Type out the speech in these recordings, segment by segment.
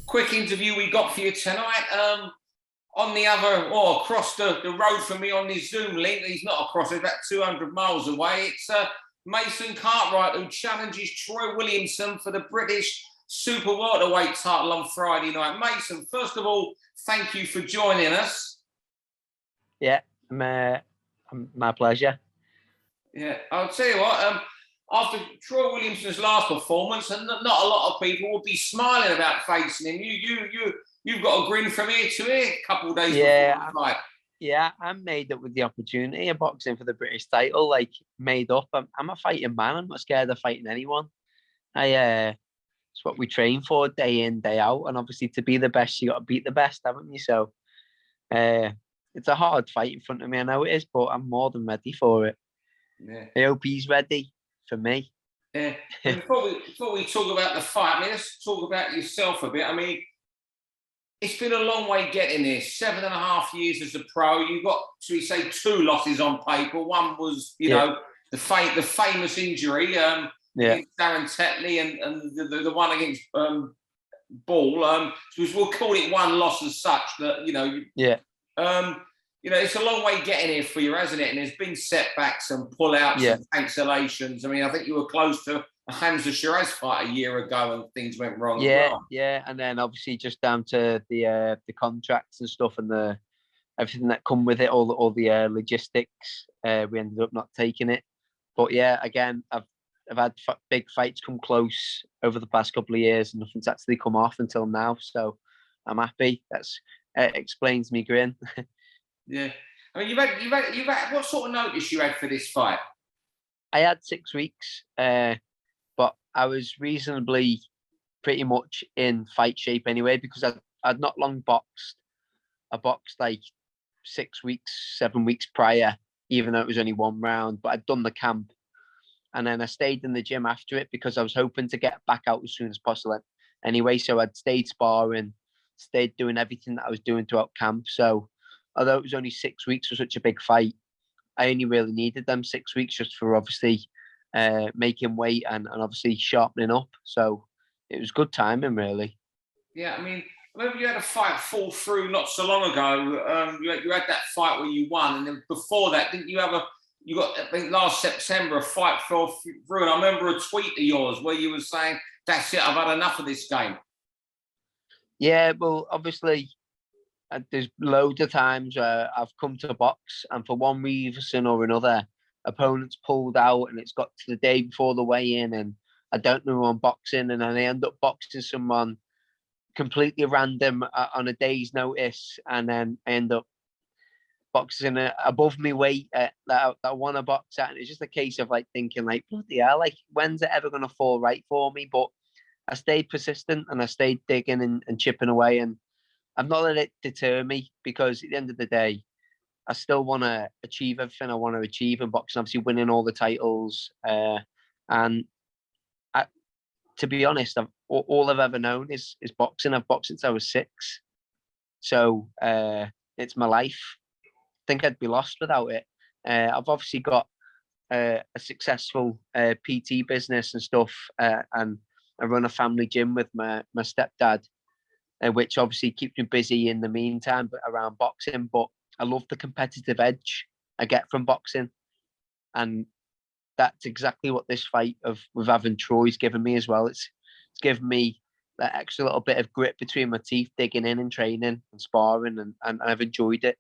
Quick interview we got for you tonight. On the other, or across the road from me on this Zoom link, he's not across, he's about 200 miles away. It's Mason Cartwright, who challenges Troy Williamson for the British Super-Welterweight title on Friday night. Mason, first of all, thank you for joining us. Yeah, my pleasure. Yeah, I'll tell you what, after Troy Williamson's last performance, and not a lot of people would be smiling about facing him. You've got a grin from ear to ear a couple of days before the fight. Yeah, I'm made up with the opportunity of boxing for the British title. Like, made up. I'm a fighting man. I'm not scared of fighting anyone. It's what we train for day in, day out. And obviously, to be the best, you got to beat the best, haven't you? So, it's a hard fight in front of me. I know it is, but I'm more than ready for it. Yeah. I hope he's ready for me. Yeah. Before we talk about the fight, I mean, let's talk about yourself a bit. I mean, it's been a long way getting there. 7.5 years as a pro. You got, should we say, 2 losses on paper. One was, you know, the famous injury against Darren Tetley, and the one against Ball. So we'll call it one loss as such. That it's a long way getting here for you, hasn't it? And there's been setbacks and pullouts and cancellations. I mean, I think you were close to a Hamza Shiraz fight a year ago and things went wrong as well. Yeah. And then obviously just down to the contracts and stuff and the everything that come with it, all the logistics. We ended up not taking it. But yeah, again, I've had big fights come close over the past couple of years and nothing's actually come off until now. So I'm happy. That's explains me grin. Yeah, I mean, you've had what sort of notice you had for this fight? I had 6 weeks, but I was reasonably pretty much in fight shape anyway because I'd not long boxed. I boxed like 6 weeks, 7 weeks prior, even though it was only 1 round. But I'd done the camp, and then I stayed in the gym after it because I was hoping to get back out as soon as possible. Anyway, so I'd stayed sparring, stayed doing everything that I was doing throughout camp. So although it was only 6 weeks for such a big fight, I only really needed them 6 weeks just for obviously making weight and obviously sharpening up. So it was good timing, really. Yeah, I mean, I remember you had a fight fall through not so long ago. You had that fight where you won, and then before that, didn't you have you got, I think last September, a fight fell through, and I remember a tweet of yours where you were saying, "That's it, I've had enough of this game." Yeah, well, obviously, there's loads of times where I've come to box and for one reason or another, opponents pulled out and it's got to the day before the weigh-in and I don't know who I'm boxing and then I end up boxing someone completely random on a day's notice and then I end up boxing above my weight that I want to box at. And it's just a case of like thinking like, bloody hell, like when's it ever going to fall right for me? But I stayed persistent and I stayed digging and chipping away and I've not let it deter me because at the end of the day, I still want to achieve everything I want to achieve in boxing, obviously winning all the titles. And to be honest, all I've ever known is boxing. I've boxed since I was 6. So it's my life. I think I'd be lost without it. I've obviously got a successful PT business and stuff. And I run a family gym with my stepdad. Which obviously keeps me busy in the meantime, but around boxing. But I love the competitive edge I get from boxing, and that's exactly what this fight with having Troy's given me as well. It's given me that extra little bit of grit between my teeth, digging in and training and sparring, and I've enjoyed it.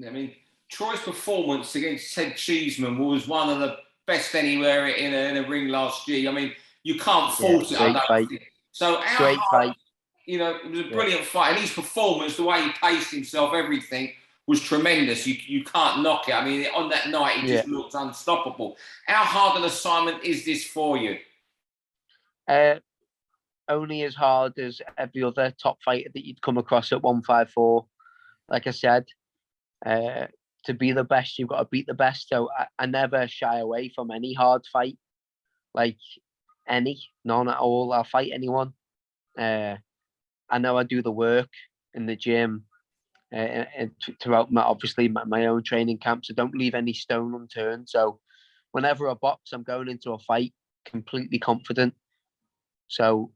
I mean, Troy's performance against Ted Cheeseman was one of the best anywhere in a ring last year. I mean, you can't fault it. Great fight. So great fight. You know, it was a brilliant fight. And his performance, the way he paced himself, everything was tremendous. You can't knock it. I mean, on that night, he just looked unstoppable. How hard an assignment is this for you? Only as hard as every other top fighter that you'd come across at 154. Like I said, to be the best, you've got to beat the best. So I never shy away from any hard fight. Like none at all. I'll fight anyone. I know I do the work in the gym and throughout my own training camps. I don't leave any stone unturned. So whenever I box, I'm going into a fight completely confident. So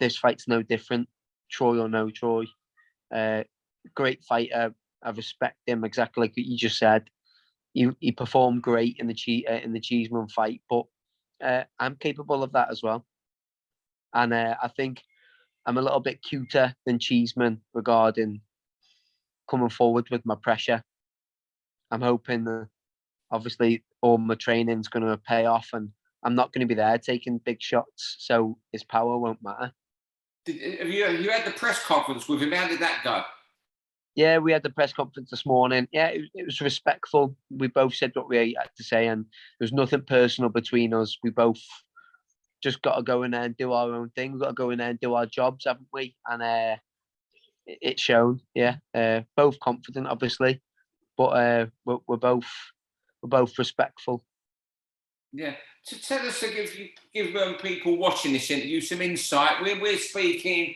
this fight's no different. Troy or no Troy, great fighter. I respect him exactly like you just said. He performed great in the Cheeseman fight, but I'm capable of that as well. And I think I'm a little bit cuter than Cheeseman regarding coming forward with my pressure. I'm hoping that obviously all my training's going to pay off, and I'm not going to be there taking big shots, so his power won't matter. Have you had the press conference with him? How did that go? Yeah, we had the press conference this morning. Yeah, it was respectful. We both said what we had to say, and there was nothing personal between us. We both just got to go in there and do our own thing. We've got to go in there and do our jobs, haven't we? And it's shown. Yeah, both confident, obviously, but we're both respectful. Yeah. To tell us, to give people watching this interview some insight. We're speaking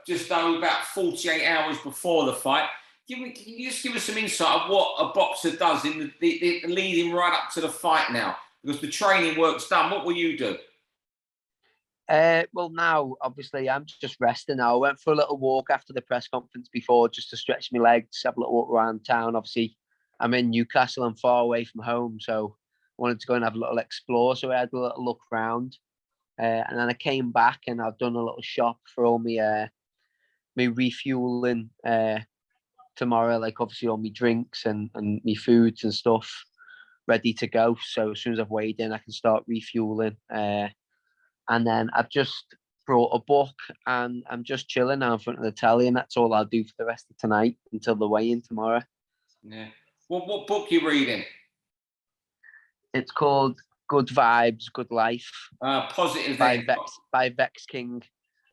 just over about 48 hours before the fight. Can you just give us some insight of what a boxer does in the leading right up to the fight now? Because the training work's done. What will you do? Well, now, obviously, I'm just resting now. I went for a little walk after the press conference before just to stretch my legs, have a little walk around town. Obviously, I'm in Newcastle and far away from home, so I wanted to go and have a little explore. So I had a little look around. And then I came back and I've done a little shop for all my refueling tomorrow, like obviously all my drinks and my foods and stuff ready to go. So as soon as I've weighed in, I can start refueling. And then I've just brought a book and I'm just chilling now in front of the telly, and that's all I'll do for the rest of tonight until the weigh-in tomorrow. Yeah. What book are you reading? It's called Good Vibes, Good Life. Positive by Vex King.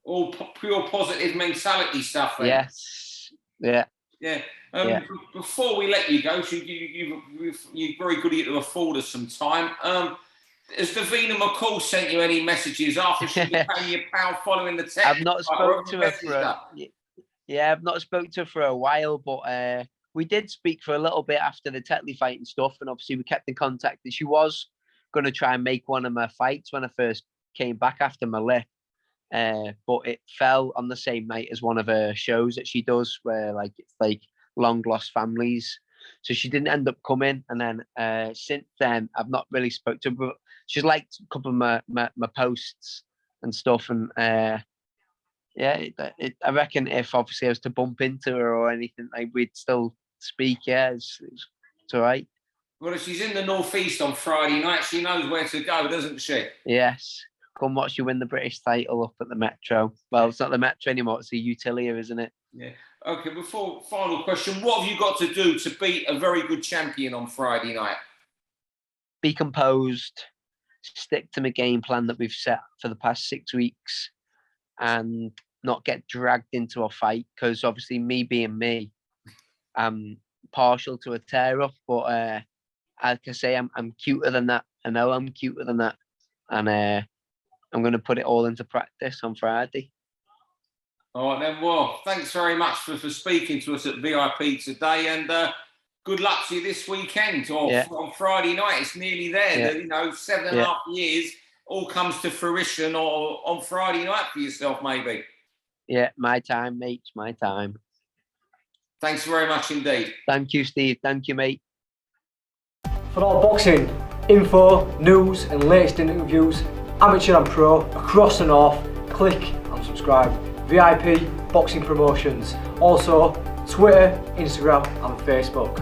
All pure positive mentality stuff then. Yes. Yeah. Yeah. Before we let you go, so you're very good to afford us some time. Has Davina McCall sent you any messages after she became your pal following the tech? I've not spoken to her I've not spoken to her for a while, but we did speak for a little bit after the Tetley fight and stuff, and obviously we kept in contact. And she was going to try and make one of my fights when I first came back after my lip, but it fell on the same night as one of her shows that she does, where it's like long lost families. So she didn't end up coming, and then since then I've not really spoken to her. But she's liked a couple of my posts and stuff, and I reckon if obviously I was to bump into her or anything, we'd still speak. Yeah, it's all right. Well, if she's in the northeast on Friday night, she knows where to go, doesn't she? Yes. Come watch you win the British title up at the Metro. Well, it's not the Metro anymore; it's the Utilia, isn't it? Yeah. Okay. Final question: what have you got to do to beat a very good champion on Friday night? Be composed, stick to my game plan that we've set for the past 6 weeks, and not get dragged into a fight. Because obviously, me being me, I'm partial to a tear up. But like I say, I'm cuter than that. I know I'm cuter than that, and I'm going to put it all into practice on Friday. All right then. Well, thanks very much for speaking to us at VIP today, and good luck to you this weekend on Friday night. It's nearly there. Yeah. 7.5 years all comes to fruition or on Friday night for yourself, maybe. Yeah, my time, mate. My time. Thanks very much indeed. Thank you, Steve. Thank you, mate. For all boxing info, news, and latest interviews, amateur and pro across the north, click and subscribe. VIP Boxing Promotions. Also, Twitter, Instagram, and Facebook.